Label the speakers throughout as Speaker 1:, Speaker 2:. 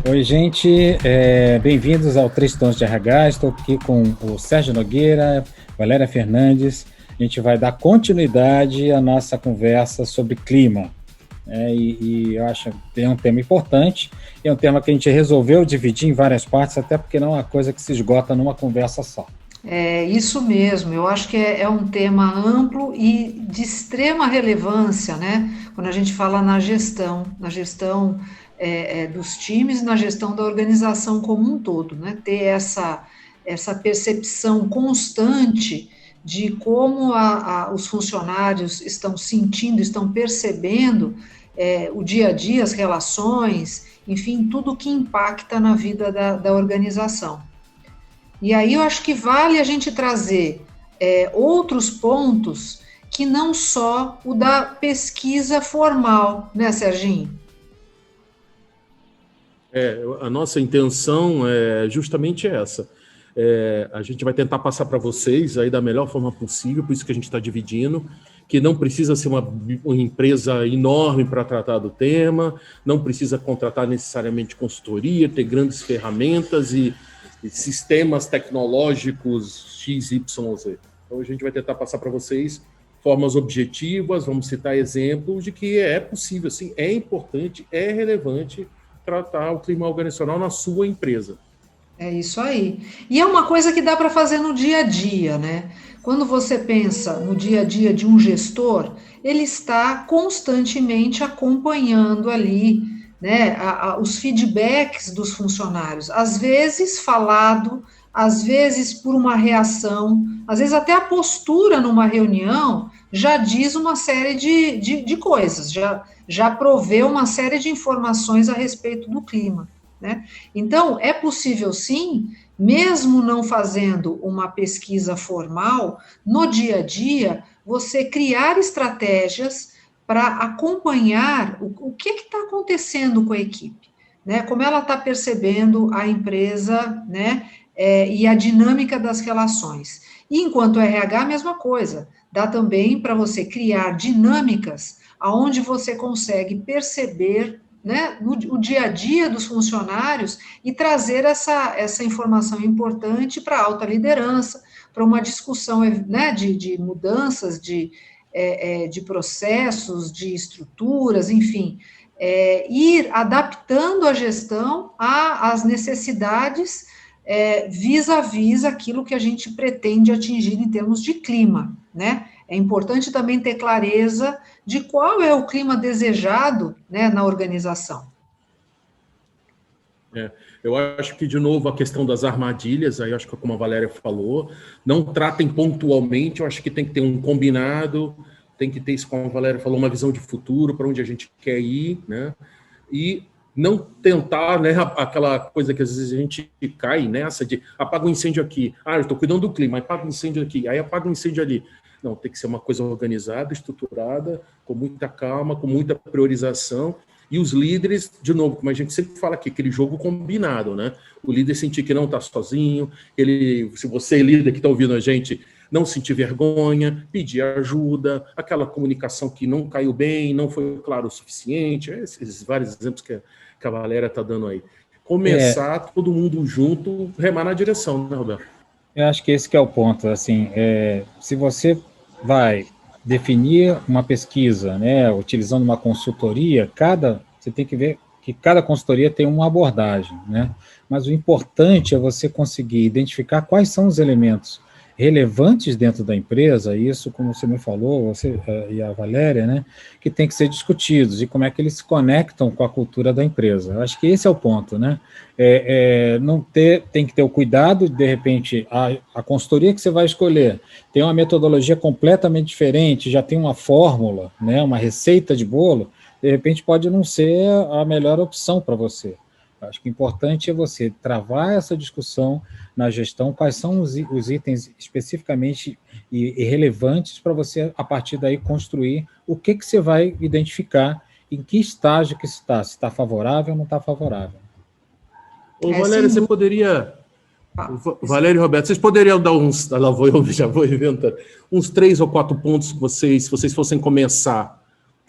Speaker 1: Oi, gente, bem-vindos ao Três Tons de RH. Estou aqui com o Sérgio Nogueira, Valéria Fernandes. A gente vai dar continuidade à nossa conversa sobre clima. E eu acho que é um tema importante, é um tema que a gente resolveu dividir em várias partes, até porque não é uma coisa que se esgota numa conversa só.
Speaker 2: É isso mesmo, eu acho que é um tema amplo e de extrema relevância, né? Quando a gente fala na gestão dos times, na gestão da organização como um todo, né? Ter essa percepção constante de como os funcionários estão sentindo, estão percebendo o dia a dia, as relações, enfim, tudo que impacta na vida da organização. E aí eu acho que vale a gente trazer outros pontos que não só o da pesquisa formal, né, Serginho?
Speaker 3: A nossa intenção é justamente essa. A gente vai tentar passar para vocês aí da melhor forma possível, por isso que a gente está dividindo, que não precisa ser uma empresa enorme para tratar do tema, não precisa contratar necessariamente consultoria, ter grandes ferramentas e sistemas tecnológicos XYZ. Então, a gente vai tentar passar para vocês formas objetivas, vamos citar exemplos de que é possível, sim, é importante, é relevante tratar o clima organizacional na sua empresa.
Speaker 2: É isso aí. E é uma coisa que dá para fazer no dia a dia, né? Quando você pensa no dia a dia de um gestor, ele está constantemente acompanhando ali, né, os feedbacks dos funcionários, às vezes falado, às vezes por uma reação, às vezes até a postura numa reunião já diz uma série de coisas, já provê uma série de informações a respeito do clima, né? Então, é possível sim, mesmo não fazendo uma pesquisa formal, no dia a dia, você criar estratégias para acompanhar o que está acontecendo com a equipe, né? Como ela está percebendo a empresa, né? E a dinâmica das relações. E enquanto RH, a mesma coisa. Dá também para você criar dinâmicas aonde você consegue perceber, né, o dia a dia dos funcionários e trazer essa informação importante para a alta liderança, para uma discussão, né, de mudanças de processos, de estruturas, enfim, ir adaptando a gestão às necessidades vis-à-vis aquilo que a gente pretende atingir em termos de clima, né? É importante também ter clareza de qual é o clima desejado, né, na organização.
Speaker 3: Eu acho que, de novo, a questão das armadilhas, aí acho que como a Valéria falou, não tratem pontualmente, eu acho que tem que ter um combinado, tem que ter isso, como a Valéria falou, uma visão de futuro, para onde a gente quer ir, né? E não tentar, né, aquela coisa que às vezes a gente cai nessa de apaga o incêndio aqui, eu estou cuidando do clima, apaga o incêndio aqui, aí apaga o incêndio ali. Não, tem que ser uma coisa organizada, estruturada, com muita calma, com muita priorização. E os líderes, de novo, como a gente sempre fala aqui, aquele jogo combinado, né? O líder sentir que não está sozinho, se você, líder que está ouvindo a gente, não sentir vergonha, pedir ajuda, aquela comunicação que não caiu bem, não foi claro o suficiente, esses vários exemplos que a Valéria está dando aí. Começar todo mundo junto, remar na direção, né, Roberto?
Speaker 1: Eu acho que esse que é o ponto, assim, se você vai definir uma pesquisa, né, utilizando uma consultoria, você tem que ver que cada consultoria tem uma abordagem, né, mas o importante é você conseguir identificar quais são os elementos relevantes dentro da empresa, isso, como você me falou, você e a Valéria, né, que tem que ser discutidos, e como é que eles se conectam com a cultura da empresa. Eu acho que esse é o ponto, né, tem que ter o cuidado, de repente, a consultoria que você vai escolher tem uma metodologia completamente diferente, já tem uma fórmula, né, uma receita de bolo, de repente pode não ser a melhor opção para você. Acho que o importante é você travar essa discussão na gestão, quais são os itens especificamente e relevantes para você, a partir daí, construir o que você vai identificar, em que estágio que está, se está favorável ou não está favorável.
Speaker 3: Ô, Valéria, você poderia... Valéria e Roberto, vocês poderiam dar uns... Eu já vou inventando. Uns 3 ou 4 pontos que se vocês fossem começar.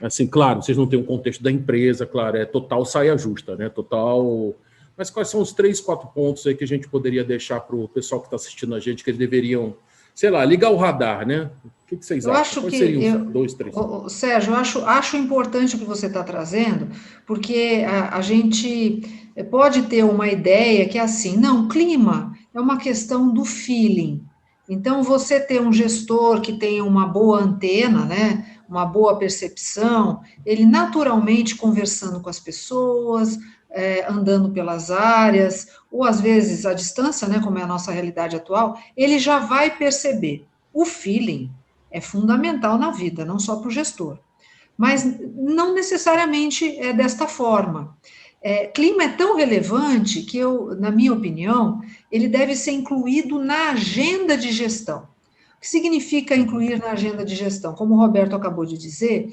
Speaker 3: Assim, claro, vocês não têm um contexto da empresa, claro, é total saia justa, né? Total mas quais são os 3, 4 pontos aí que a gente poderia deixar para o pessoal que está assistindo a gente, que eles deveriam, sei lá, ligar o radar, né? O que vocês acham?
Speaker 2: Acho
Speaker 3: Quais
Speaker 2: que,
Speaker 3: seriam os 2, 3?
Speaker 2: Sérgio, acho importante o que você está trazendo, porque a gente pode ter uma ideia que é assim, não, clima é uma questão do feeling. Então, você ter um gestor que tenha uma boa antena, né, uma boa percepção, ele naturalmente conversando com as pessoas, andando pelas áreas, ou às vezes à distância, né, como é a nossa realidade atual, ele já vai perceber. O feeling é fundamental na vida, não só para o gestor. Mas não necessariamente é desta forma. Clima é tão relevante que na minha opinião, ele deve ser incluído na agenda de gestão. O que significa incluir na agenda de gestão? Como o Roberto acabou de dizer,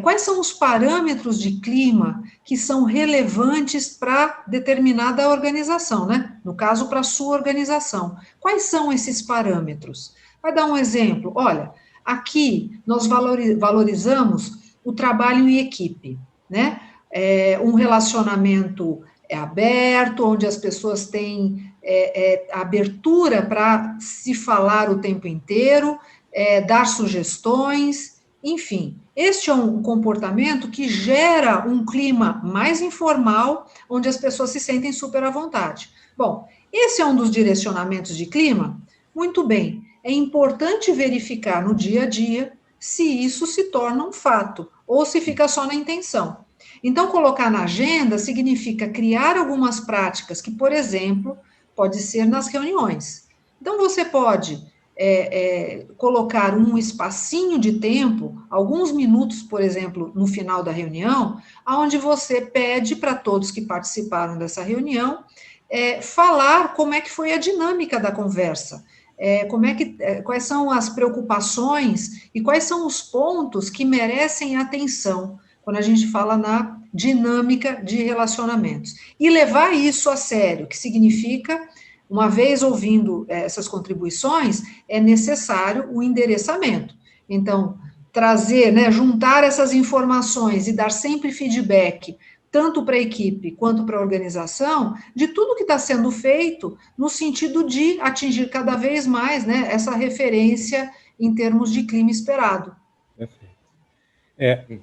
Speaker 2: quais são os parâmetros de clima que são relevantes para determinada organização, né? No caso, para a sua organização. Quais são esses parâmetros? Vai dar um exemplo. Olha, aqui nós valorizamos o trabalho em equipe, né? Um relacionamento aberto, onde as pessoas têm abertura para se falar o tempo inteiro, dar sugestões, enfim. Este é um comportamento que gera um clima mais informal, onde as pessoas se sentem super à vontade. Bom, esse é um dos direcionamentos de clima? Muito bem. É importante verificar no dia a dia se isso se torna um fato ou se fica só na intenção. Então, colocar na agenda significa criar algumas práticas que, por exemplo, pode ser nas reuniões. Então, você pode colocar um espacinho de tempo, alguns minutos, por exemplo, no final da reunião, onde você pede para todos que participaram dessa reunião falar como é que foi a dinâmica da conversa. Quais são as preocupações e quais são os pontos que merecem atenção quando a gente fala na dinâmica de relacionamentos. E levar isso a sério, que significa, uma vez ouvindo essas contribuições, é necessário o endereçamento. Então, trazer, né, juntar essas informações e dar sempre feedback, tanto para a equipe quanto para a organização, de tudo que está sendo feito no sentido de atingir cada vez mais, né, essa referência em termos de clima esperado.
Speaker 1: Perfeito.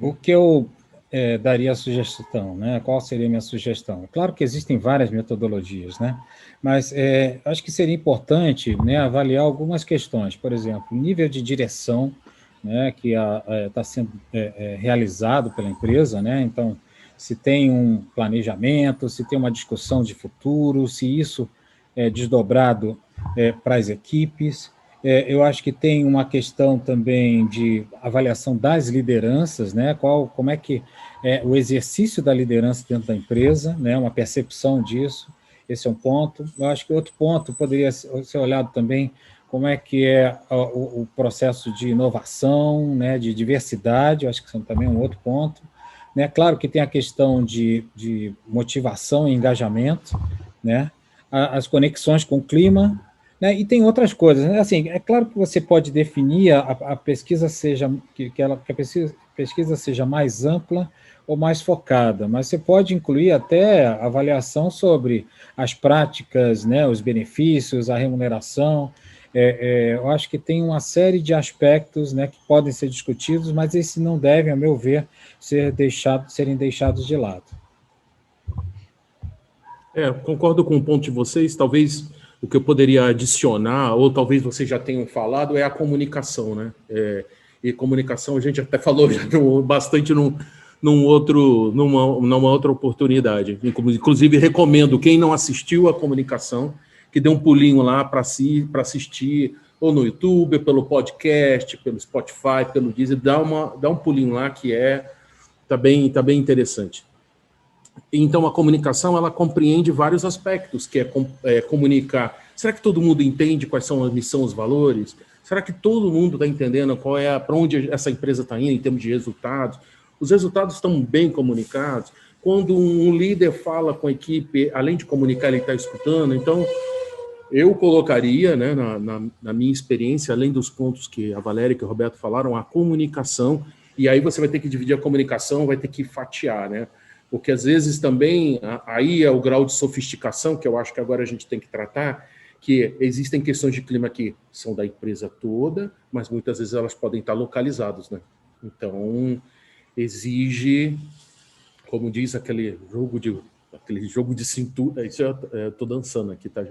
Speaker 1: O que eu daria a sugestão, né? Qual seria a minha sugestão? Claro que existem várias metodologias, né? Mas acho que seria importante, né, avaliar algumas questões. Por exemplo, nível de direção, né, que está sendo realizado pela empresa, né? Então, se tem um planejamento, se tem uma discussão de futuro, se isso é desdobrado para as equipes. Eu acho que tem uma questão também de avaliação das lideranças, né? Como é que é o exercício da liderança dentro da empresa, né? Uma percepção disso, esse é um ponto. Eu acho que outro ponto poderia ser olhado também, como é que é o processo de inovação, né? De diversidade, eu acho que isso também é um outro ponto. Né? Claro que tem a questão de motivação e engajamento, né? As conexões com o clima, né? E tem outras coisas. Né? Assim, é claro que você pode definir a pesquisa seja que a pesquisa seja mais ampla ou mais focada, mas você pode incluir até avaliação sobre as práticas, né? Os benefícios, a remuneração. Eu acho que tem uma série de aspectos, né, que podem ser discutidos, mas esses não devem, a meu ver, serem deixados de lado.
Speaker 3: Concordo com o ponto de vocês. Talvez o que eu poderia adicionar, ou talvez vocês já tenham falado, é a comunicação, né? E comunicação a gente até falou já bastante numa outra oportunidade. Inclusive, recomendo quem não assistiu a comunicação, que dê um pulinho lá para assistir, ou no YouTube, pelo podcast, pelo Spotify, pelo Deezer, dá um pulinho lá que tá bem interessante. Então, a comunicação, ela compreende vários aspectos, que é comunicar. Será que todo mundo entende quais são a missão, os valores? Será que todo mundo está entendendo para onde essa empresa está indo em termos de resultados? Os resultados estão bem comunicados? Quando um líder fala com a equipe, além de comunicar, ele está escutando. Então, eu colocaria, né, na minha experiência, além dos pontos que a Valéria e que o Roberto falaram, a comunicação, e aí você vai ter que dividir a comunicação, vai ter que fatiar, né? Porque às vezes também, aí é o grau de sofisticação que eu acho que agora a gente tem que tratar, que existem questões de clima que são da empresa toda, mas muitas vezes elas podem estar localizadas, né? Então, exige, como diz aquele jogo de cintura, isso eu estou dançando aqui, tá?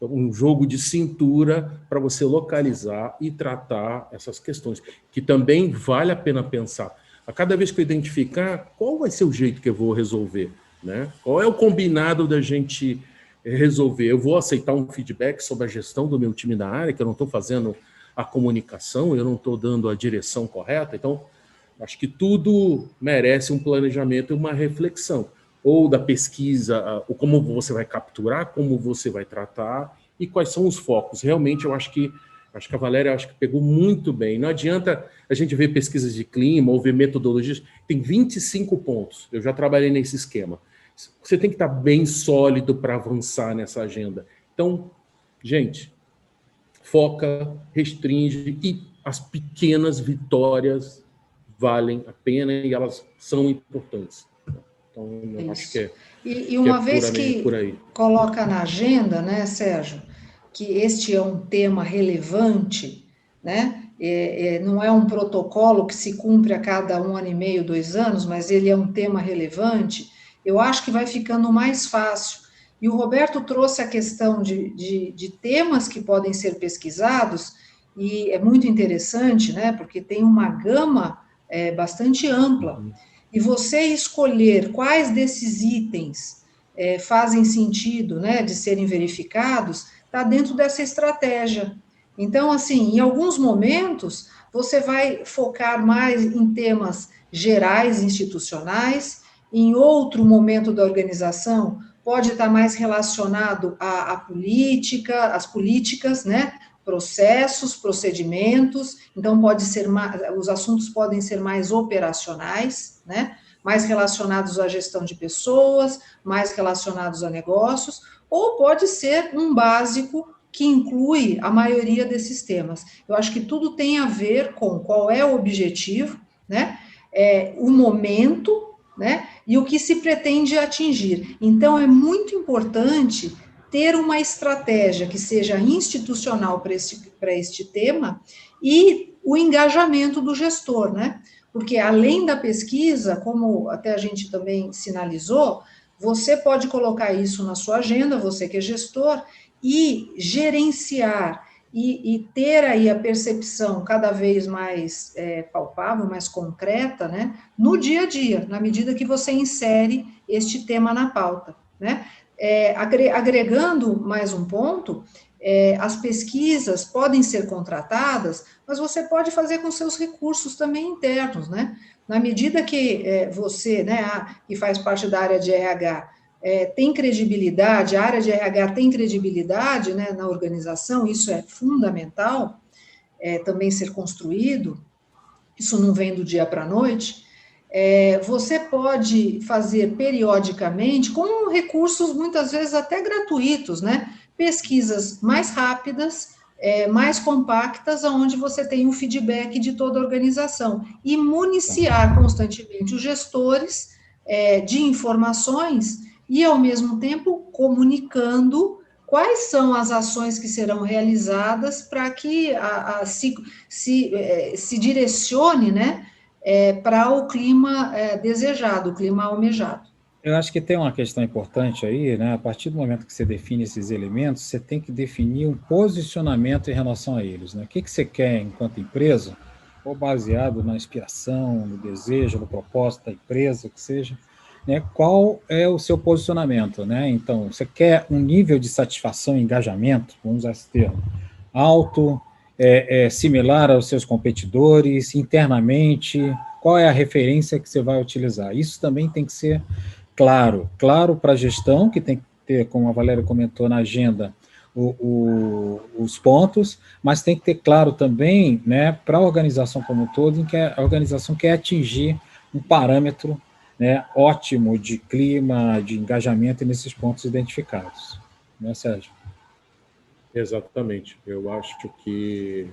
Speaker 3: Um jogo de cintura para você localizar e tratar essas questões, que também vale a pena pensar. A cada vez que eu identificar, qual vai ser o jeito que eu vou resolver, né? Qual é o combinado da gente resolver? Eu vou aceitar um feedback sobre a gestão do meu time na área, que eu não estou fazendo a comunicação, eu não estou dando a direção correta, então acho que tudo merece um planejamento e uma reflexão, ou da pesquisa, ou como você vai capturar, como você vai tratar e quais são os focos. Realmente, eu acho que a Valéria pegou muito bem. Não adianta a gente ver pesquisas de clima ou ver metodologias. Tem 25 pontos. Eu já trabalhei nesse esquema. Você tem que estar bem sólido para avançar nessa agenda. Então, gente, foca, restringe e as pequenas vitórias valem a pena e elas são importantes. Então, eu acho que é,
Speaker 2: e uma vez
Speaker 3: por
Speaker 2: que
Speaker 3: aí.
Speaker 2: coloca na agenda, né, Sérgio, que este é um tema relevante, né? Não é um protocolo que se cumpre a cada 1 ano e meio, 2 anos, mas ele é um tema relevante, eu acho que vai ficando mais fácil. E o Roberto trouxe a questão de temas que podem ser pesquisados, e é muito interessante, né? Porque tem uma gama bastante ampla. E você escolher quais desses itens fazem sentido, né, de serem verificados, está dentro dessa estratégia. Então, assim, em alguns momentos, você vai focar mais em temas gerais, institucionais, em outro momento da organização, pode estar mais relacionado à política, às políticas, né? Processos, procedimentos, então pode ser os assuntos podem ser mais operacionais, né? Mais relacionados à gestão de pessoas, mais relacionados a negócios, ou pode ser um básico que inclui a maioria desses temas. Eu acho que tudo tem a ver com qual é o objetivo, né? O momento, né? E o que se pretende atingir. Então, é muito importante ter uma estratégia que seja institucional para este tema e o engajamento do gestor, né? Porque além da pesquisa, como até a gente também sinalizou, você pode colocar isso na sua agenda, você que é gestor, e gerenciar e ter aí a percepção cada vez mais palpável, mais concreta, né, no dia a dia, na medida que você insere este tema na pauta, né? Agregando mais um ponto, as pesquisas podem ser contratadas, mas você pode fazer com seus recursos também internos, né? Na medida que você, né, que faz parte da área de RH, tem credibilidade, a área de RH tem credibilidade, né, na organização, isso é fundamental, também ser construído, isso não vem do dia para a noite. Você pode fazer periodicamente, com recursos muitas vezes até gratuitos, né? Pesquisas mais rápidas, mais compactas, onde você tem um feedback de toda a organização e municiar constantemente os gestores de informações e, ao mesmo tempo, comunicando quais são as ações que serão realizadas para que se direcione, né, para o clima desejado, o clima almejado.
Speaker 1: Eu acho que tem uma questão importante aí, né? A partir do momento que você define esses elementos, você tem que definir um posicionamento em relação a eles, né? O que você quer enquanto empresa, ou baseado na inspiração, no desejo, no propósito da empresa, o que seja, né? Qual é o seu posicionamento, né? Então, você quer um nível de satisfação e engajamento, vamos usar esse termo, alto, similar aos seus competidores, internamente, qual é a referência que você vai utilizar? Isso também tem que ser claro para a gestão, que tem que ter, como a Valéria comentou na agenda, os pontos, mas tem que ter claro também, né, para a organização como um todo, em que a organização quer atingir um parâmetro, né, ótimo de clima, de engajamento nesses pontos identificados. Né, Sérgio?
Speaker 3: Exatamente. Eu acho que...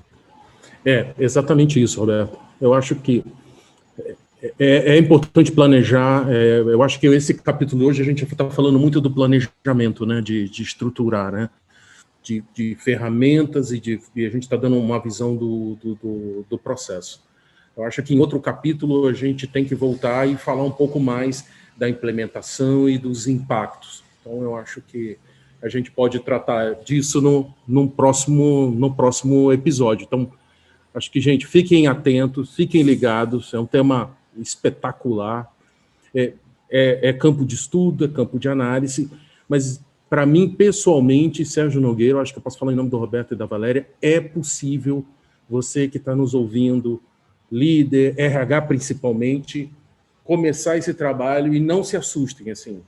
Speaker 3: exatamente isso, Roberto. Eu acho que É importante planejar. Eu acho que esse capítulo hoje a gente está falando muito do planejamento, né, de estruturar, né, de ferramentas e a gente está dando uma visão do processo. Eu acho que em outro capítulo a gente tem que voltar e falar um pouco mais da implementação e dos impactos. Então eu acho que a gente pode tratar disso no próximo episódio. Então, acho que, gente, fiquem atentos, fiquem ligados, é um tema espetacular, é campo de estudo, é campo de análise, mas, para mim, pessoalmente, Sérgio Nogueira, eu acho que eu posso falar em nome do Roberto e da Valéria, é possível, você que está nos ouvindo, líder, RH principalmente, começar esse trabalho e não se assustem, assim.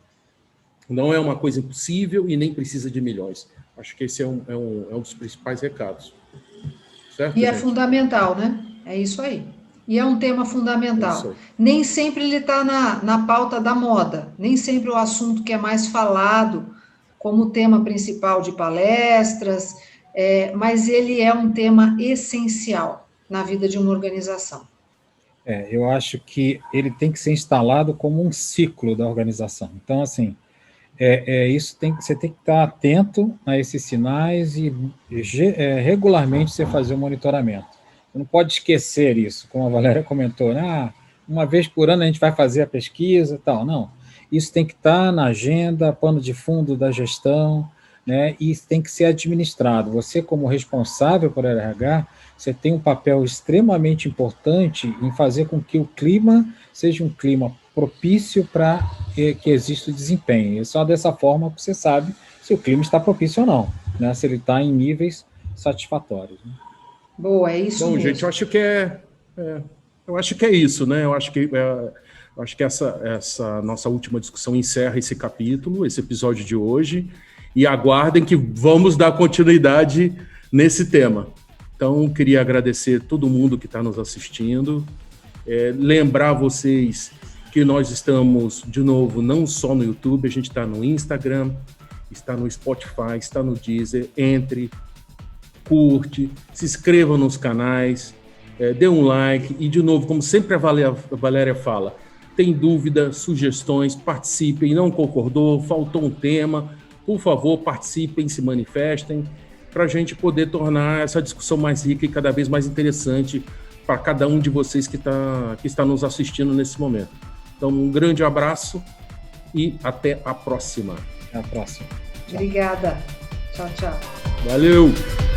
Speaker 3: Não é uma coisa impossível e nem precisa de milhões. Acho que esse é um dos principais recados. Certo,
Speaker 2: e
Speaker 3: gente?
Speaker 2: é fundamental, né? É isso aí. E é um tema fundamental. Nem sempre ele está na pauta da moda, nem sempre o assunto que é mais falado como tema principal de palestras, mas ele é um tema essencial na vida de uma organização.
Speaker 1: Eu acho que ele tem que ser instalado como um ciclo da organização. Então, assim, você tem que estar atento a esses sinais e regularmente você fazer o monitoramento. Você não pode esquecer isso, como a Valéria comentou, né? Uma vez por ano a gente vai fazer a pesquisa e tal. Não, isso tem que estar na agenda, pano de fundo da gestão, né? E isso tem que ser administrado. Você, como responsável por RH, você tem um papel extremamente importante em fazer com que o clima seja um clima propício para que exista o desempenho. E só dessa forma você sabe se o clima está propício ou não, né? Se ele está em níveis satisfatórios. Né?
Speaker 2: Boa, é isso mesmo.
Speaker 3: Gente, eu acho que é isso, né? Eu acho que essa nossa última discussão encerra esse capítulo, esse episódio de hoje, e aguardem que vamos dar continuidade nesse tema. Então, queria agradecer todo mundo que está nos assistindo, lembrar vocês que nós estamos, de novo, não só no YouTube, a gente está no Instagram, está no Spotify, está no Deezer. Entre, curte, se inscreva nos canais, dê um like e, de novo, como sempre a Valéria fala, tem dúvida, sugestões, participem, não concordou, faltou um tema, por favor, participem, se manifestem, para a gente poder tornar essa discussão mais rica e cada vez mais interessante para cada um de vocês que está nos assistindo nesse momento. Então, um grande abraço e até a próxima.
Speaker 1: Até a próxima.
Speaker 2: Tchau. Obrigada. Tchau, tchau.
Speaker 3: Valeu!